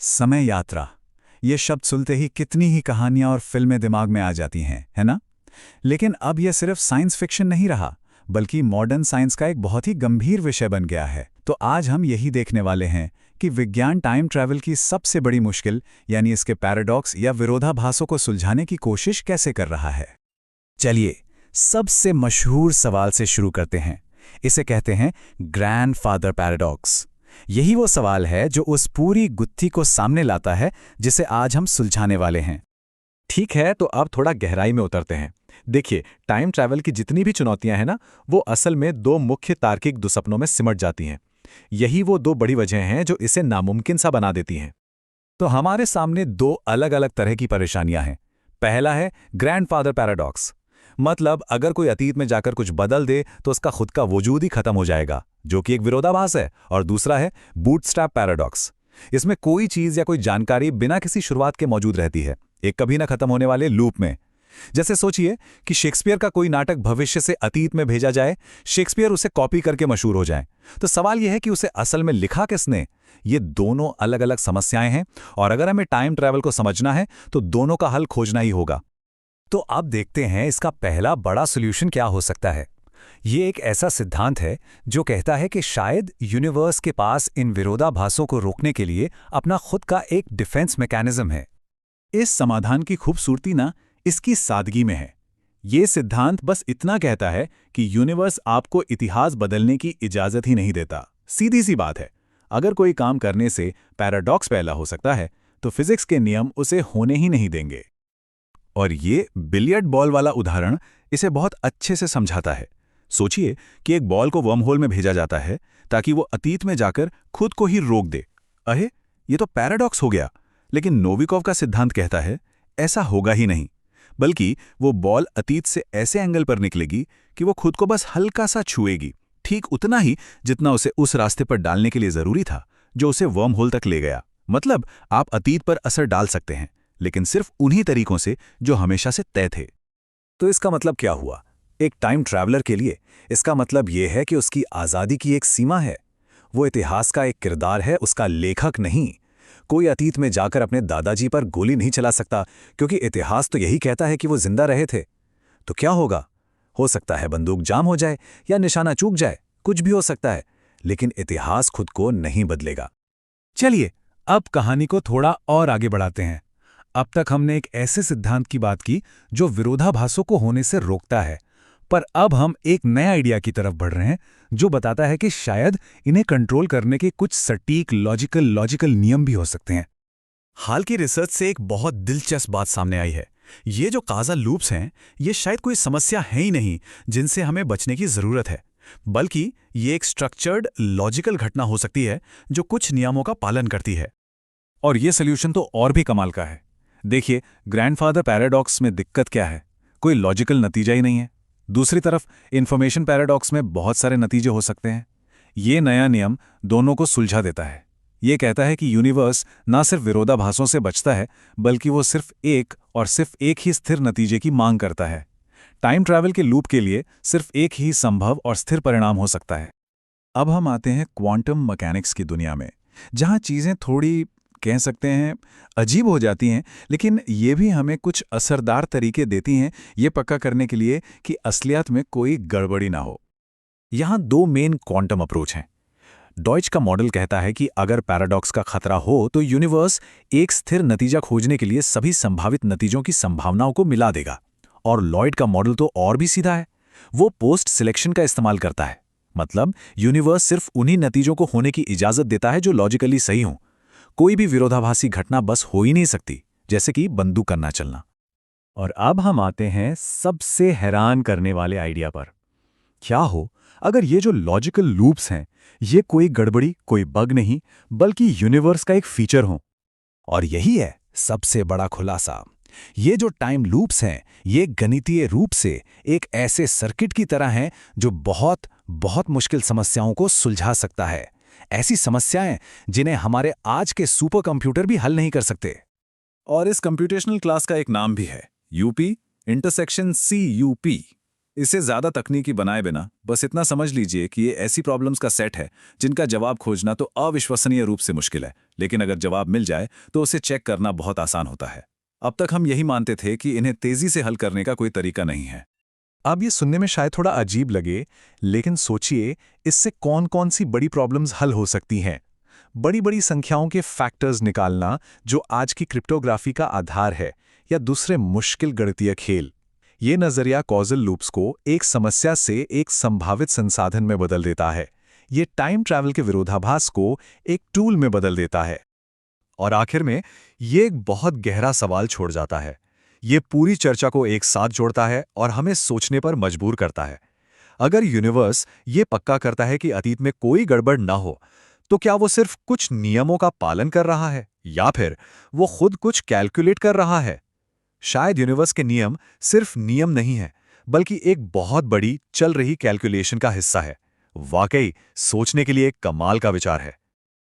समय यात्रा। ये शब्द सुनते ही कितनी ही कहानियां और फिल्में दिमाग में आ जाती हैं, है ना? लेकिन अब यह सिर्फ साइंस फिक्शन नहीं रहा, बल्कि मॉडर्न साइंस का एक बहुत ही गंभीर विषय बन गया है। तो आज हम यही देखने वाले हैं कि विज्ञान टाइम ट्रैवल की सबसे बड़ी मुश्किल यानी इसके पैराडॉक्स या विरोधाभासों को सुलझाने की कोशिश कैसे कर रहा है। चलिए, सबसे मशहूर सवाल से शुरू करते हैं। इसे कहते हैं ग्रैंडफादर पैराडॉक्स। यही वो सवाल है जो उस पूरी गुत्थी को सामने लाता है जिसे आज हम सुलझाने वाले हैं। ठीक है, तो अब थोड़ा गहराई में उतरते हैं। देखिए, टाइम ट्रैवल की जितनी भी चुनौतियां हैं ना, वो असल में दो मुख्य तार्किक दुसपनों में सिमट जाती हैं। यही वो दो बड़ी वजह हैं जो इसे नामुमकिन सा बना देती हैं। तो हमारे सामने दो अलग अलग तरह की परेशानियां हैं। पहला है ग्रैंडफादर पैराडॉक्स, मतलब अगर कोई अतीत में जाकर कुछ बदल दे तो उसका खुद का वजूद ही खत्म हो जाएगा, जो कि एक विरोधाभास है। और दूसरा है बूटस्ट्रैप पैराडॉक्स। इसमें कोई चीज या कोई जानकारी बिना किसी शुरुआत के मौजूद रहती है, एक कभी ना खत्म होने वाले लूप में। जैसे सोचिए कि शेक्सपियर का कोई नाटक भविष्य से अतीत में भेजा जाए, शेक्सपियर उसे कॉपी करके मशहूर हो जाए, तो सवाल यह है कि उसे असल में लिखा किसने। ये दोनों अलग अलग समस्याएं हैं, और अगर हमें टाइम ट्रैवल को समझना है तो दोनों का हल खोजना ही होगा। तो अब देखते हैं इसका पहला बड़ा सॉल्यूशन क्या हो सकता है। ये एक ऐसा सिद्धांत है जो कहता है कि शायद यूनिवर्स के पास इन विरोधाभासों को रोकने के लिए अपना खुद का एक डिफेंस मैकेनिज्म है। इस समाधान की खूबसूरती ना इसकी सादगी में है। ये सिद्धांत बस इतना कहता है कि यूनिवर्स आपको इतिहास बदलने की इजाजत ही नहीं देता। सीधी सी बात है, अगर कोई काम करने से पैराडॉक्स पैदा हो सकता है तो फिजिक्स के नियम उसे होने ही नहीं देंगे। और ये बिलियर्ड बॉल वाला उदाहरण इसे बहुत अच्छे से समझाता है। सोचिए कि एक बॉल को वर्महोल में भेजा जाता है ताकि वो अतीत में जाकर खुद को ही रोक दे। अहे, ये तो पैराडॉक्स हो गया। लेकिन नोविकोव का सिद्धांत कहता है ऐसा होगा ही नहीं, बल्कि वो बॉल अतीत से ऐसे एंगल पर निकलेगी कि वो खुद को बस हल्का सा छुएगी, ठीक उतना ही जितना उसे उस रास्ते पर डालने के लिए जरूरी था जो उसे वर्महोल तक ले गया। मतलब आप अतीत पर असर डाल सकते हैं, लेकिन सिर्फ उन्हीं तरीकों से जो हमेशा से तय थे। तो इसका मतलब क्या हुआ? एक टाइम ट्रैवलर के लिए इसका मतलब यह है कि उसकी आज़ादी की एक सीमा है। वो इतिहास का एक किरदार है, उसका लेखक नहीं। कोई अतीत में जाकर अपने दादाजी पर गोली नहीं चला सकता, क्योंकि इतिहास तो यही कहता है कि वो जिंदा रहे थे। तो क्या होगा? हो सकता है बंदूक जाम हो जाए या निशाना चूक जाए, कुछ भी हो सकता है, लेकिन इतिहास खुद को नहीं बदलेगा। चलिए, अब कहानी को थोड़ा और आगे बढ़ाते हैं। अब तक हमने एक ऐसे सिद्धांत की बात की जो विरोधाभासों को होने से रोकता है, पर अब हम एक नए आइडिया की तरफ बढ़ रहे हैं जो बताता है कि शायद इन्हें कंट्रोल करने के कुछ सटीक लॉजिकल नियम भी हो सकते हैं। हाल की रिसर्च से एक बहुत दिलचस्प बात सामने आई है। ये जो काज़ल लूप्स हैं, ये शायद कोई समस्या है ही नहीं जिनसे हमें बचने की जरूरत है, बल्कि ये एक स्ट्रक्चर्ड लॉजिकल घटना हो सकती है जो कुछ नियमों का पालन करती है। और ये सोल्यूशन तो और भी कमाल का है। देखिए, ग्रैंडफादर पैराडॉक्स में दिक्कत क्या है? कोई लॉजिकल नतीजा ही नहीं है। दूसरी तरफ इंफॉर्मेशन पैराडॉक्स में बहुत सारे नतीजे हो सकते हैं। ये नया नियम दोनों को सुलझा देता है। ये कहता है कि यूनिवर्स ना सिर्फ विरोधाभासों से बचता है, बल्कि वो सिर्फ एक ही स्थिर नतीजे की मांग करता है। टाइम ट्रैवल के लूप के लिए सिर्फ एक ही संभव और स्थिर परिणाम हो सकता है। अब हम आते हैं क्वांटम मैकेनिक्स की दुनिया में, जहां चीजें थोड़ी कह सकते हैं अजीब हो जाती हैं, लेकिन ये भी हमें कुछ असरदार तरीके देती हैं ये पक्का करने के लिए कि असलियत में कोई गड़बड़ी ना हो। यहाँ दो मेन क्वांटम अप्रोच हैं। डॉयच का मॉडल कहता है कि अगर पैराडॉक्स का खतरा हो तो यूनिवर्स एक स्थिर नतीजा खोजने के लिए सभी संभावित नतीजों की संभावनाओं को मिला देगा। और लॉयड का मॉडल तो और भी सीधा है। वो पोस्ट सिलेक्शन का इस्तेमाल करता है। मतलब यूनिवर्स सिर्फ उन्हीं नतीजों को होने की इजाजत देता है जो लॉजिकली सही हों। कोई भी विरोधाभासी घटना बस हो ही नहीं सकती, जैसे कि बंदूक का ना चलना। और अब हम आते हैं सबसे हैरान करने वाले आइडिया पर। क्या हो अगर ये जो लॉजिकल लूप्स हैं, ये कोई गड़बड़ी, कोई बग नहीं, बल्कि यूनिवर्स का एक फीचर हो? और यही है सबसे बड़ा खुलासा। ये जो टाइम लूप्स हैं, ये गणितीय रूप से एक ऐसे सर्किट की तरह हैं जो बहुत बहुत मुश्किल समस्याओं को सुलझा सकता है। ऐसी समस्याएं जिन्हें हमारे आज के सुपर कंप्यूटर भी हल नहीं कर सकते। और इस कंप्यूटेशनल क्लास का एक नाम भी है, यूपी इंटरसेक्शन CUP। इसे ज़्यादा तकनीकी बनाए बिना बस इतना समझ लीजिए कि ये ऐसी प्रॉब्लम्स का सेट है जिनका जवाब खोजना तो अविश्वसनीय रूप से मुश्किल है, लेकिन अगर जवाब मिल जाए तो उसे चेक करना बहुत आसान होता है। अब तक हम यही मानते थे कि इन्हें तेज़ी से हल करने का कोई तरीका नहीं है। अब ये सुनने में शायद थोड़ा अजीब लगे, लेकिन सोचिए इससे कौन-कौन सी बड़ी प्रॉब्लम्स हल हो सकती हैं। बड़ी-बड़ी संख्याओं के फैक्टर्स निकालना, जो आज की क्रिप्टोग्राफी का आधार है, या दूसरे मुश्किल गणितीय खेल। ये नज़रिया कॉजल लूप्स को एक समस्या से एक संभावित संसाधन में बदल देता है। ये टाइम ट्रैवल के विरोधाभास को एक टूल में बदल देता है। और आखिर में ये एक बहुत गहरा सवाल छोड़ जाता है। ये पूरी चर्चा को एक साथ जोड़ता है और हमें सोचने पर मजबूर करता है। अगर यूनिवर्स ये पक्का करता है कि अतीत में कोई गड़बड़ ना हो, तो क्या वो सिर्फ कुछ नियमों का पालन कर रहा है, या फिर वो खुद कुछ कैलकुलेट कर रहा है? शायद यूनिवर्स के नियम सिर्फ नियम नहीं है, बल्कि एक बहुत बड़ी चल रही कैलकुलेशन का हिस्सा है। वाकई सोचने के लिए एक कमाल का विचार है।